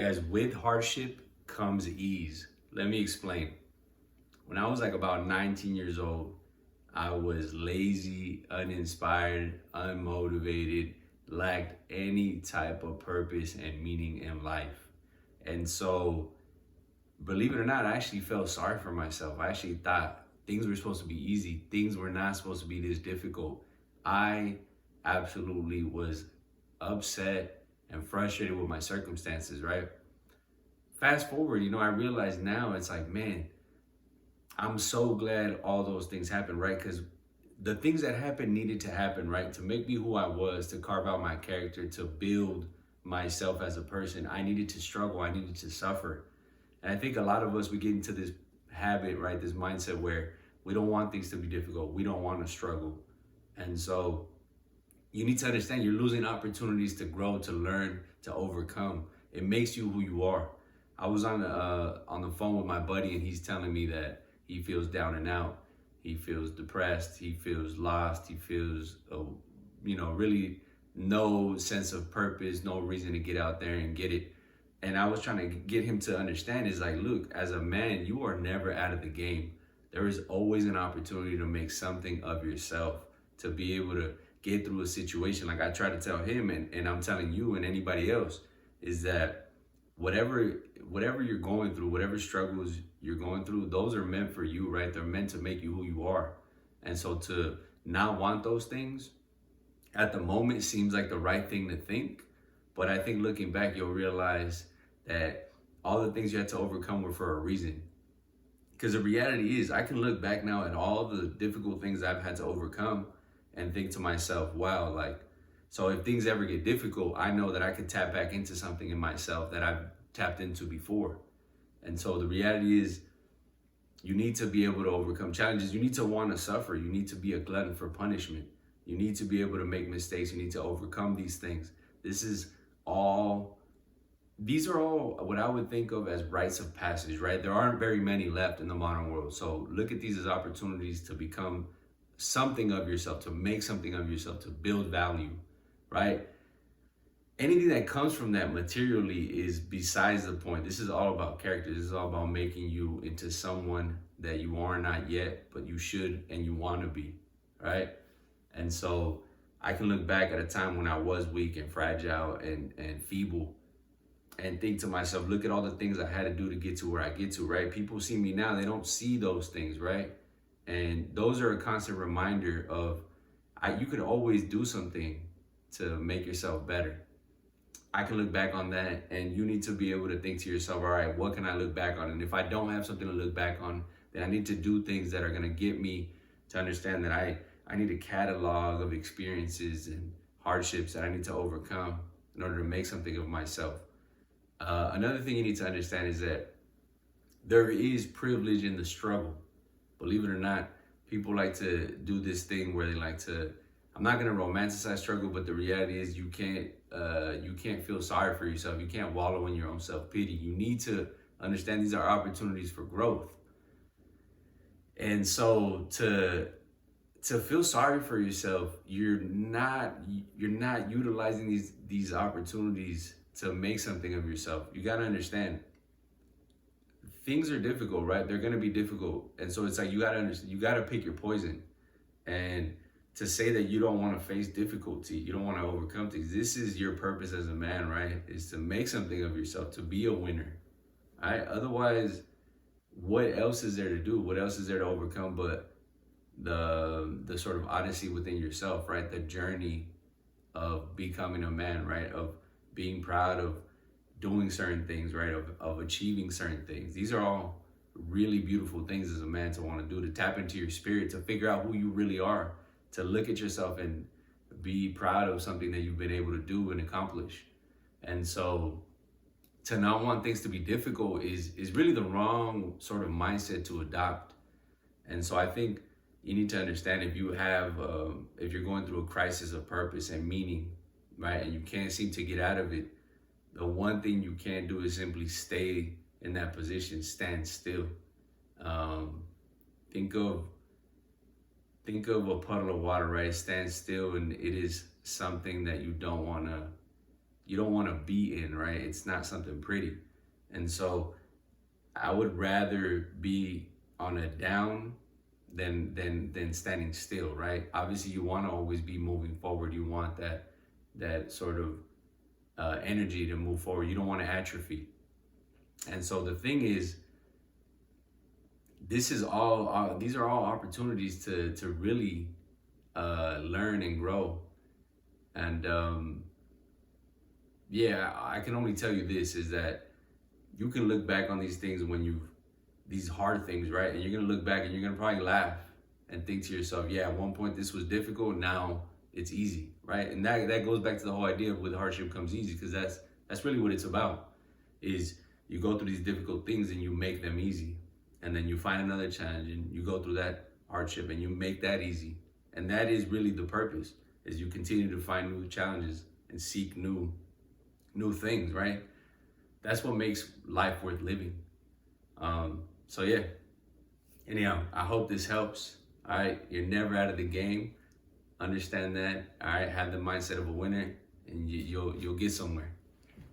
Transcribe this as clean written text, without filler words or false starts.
As with hardship comes ease. Let me explain. When I was like about 19 years old, I was lazy, uninspired, unmotivated, lacked any type of purpose and meaning in life. And so, believe it or not, I actually felt sorry for myself. I actually thought things were supposed to be easy, things were not supposed to be this difficult. I absolutely was upset and frustrated with my circumstances, right? Fast forward, I realize now it's like, man, I'm so glad all those things happened, right? Because the things that happened needed to happen, right? To make me who I was, to carve out my character, to build myself as a person. I needed to struggle, I needed to suffer. And I think a lot of us, we get into this habit, right? This mindset where we don't want things to be difficult, we don't want to struggle. And so you need to understand you're losing opportunities to grow, to learn, to overcome. It makes you who you are. I was on the phone with my buddy, and he's telling me that he feels down and out. He feels depressed. He feels lost. He feels, really no sense of purpose, no reason to get out there and get it. And I was trying to get him to understand is like, look, as a man, you are never out of the game. There is always an opportunity to make something of yourself, to be able to get through a situation. Like I try to tell him, and I'm telling you and anybody else, is that whatever you're going through, whatever struggles you're going through, those are meant for you, right? They're meant to make you who you are. And so to not want those things at the moment seems like the right thing to think. But I think looking back, you'll realize that all the things you had to overcome were for a reason. Because the reality is, I can look back now at all the difficult things I've had to overcome and think to myself, wow, like, so if things ever get difficult, I know that I could tap back into something in myself that I've tapped into before. And so the reality is, you need to be able to overcome challenges. You need to want to suffer. You need to be a glutton for punishment. You need to be able to make mistakes. You need to overcome these things. These are all what I would think of as rites of passage, right? There aren't very many left in the modern world. So look at these as opportunities to become something of yourself, to make something of yourself, to build value, right? Anything that comes from that materially is besides the point. This is all about character. This is all about making you into someone that you are not yet, but you should and you want to be, right? And so I can look back at a time when I was weak and fragile and feeble and think to myself, look at all the things I had to do to get to where I get to, right? People see me now, they don't see those things, right? And those are a constant reminder of you can always do something to make yourself better. I can look back on that, and you need to be able to think to yourself, all right, what can I look back on? And if I don't have something to look back on, then I need to do things that are going to get me to understand that I need a catalog of experiences and hardships that I need to overcome in order to make something of myself. Another thing you need to understand is that there is privilege in the struggle. Believe it or not, people like to do this thing where they like to, I'm not gonna romanticize struggle, but the reality is you can't feel sorry for yourself. You can't wallow in your own self-pity. You need to understand these are opportunities for growth. And so to feel sorry for yourself, you're not utilizing these opportunities to make something of yourself. You gotta understand, things are difficult, right? They're gonna be difficult, and so it's like you gotta pick your poison. And to say that you don't want to face difficulty, you don't want to overcome things. This is your purpose as a man, right? Is to make something of yourself, to be a winner, right? Otherwise, what else is there to do? What else is there to overcome but the sort of odyssey within yourself, right? The journey of becoming a man, right? Of being proud of doing certain things, right? Of achieving certain things. These are all really beautiful things as a man to want to do, to tap into your spirit, to figure out who you really are, to look at yourself and be proud of something that you've been able to do and accomplish. And so to not want things to be difficult is really the wrong sort of mindset to adopt. And so I think you need to understand, if you're going through a crisis of purpose and meaning, right, and you can't seem to get out of it, the one thing you can't do is simply stay in that position, stand still. Think of a puddle of water, right? Stand still, and it is something that you don't you don't want to be in, right? It's not something pretty. And so I would rather be on a down than standing still, right? Obviously, you want to always be moving forward. You want that sort of energy to move forward. You don't want to atrophy. And so the thing is, these are all opportunities to really learn and grow. And yeah, I can only tell you this is that you can look back on these things these hard things, right? And you're gonna look back and you're gonna probably laugh and think to yourself, yeah, at one point this was difficult, now it's easy, right? And that goes back to the whole idea of with hardship comes easy, because that's really what it's about. Is you go through these difficult things and you make them easy, and then you find another challenge and you go through that hardship and you make that easy. And that is really the purpose, is you continue to find new challenges and seek new things, right? That's what makes life worth living. So yeah, anyhow, I hope this helps. All right, you're never out of the game. Understand that. All right, have the mindset of a winner, and you'll get somewhere.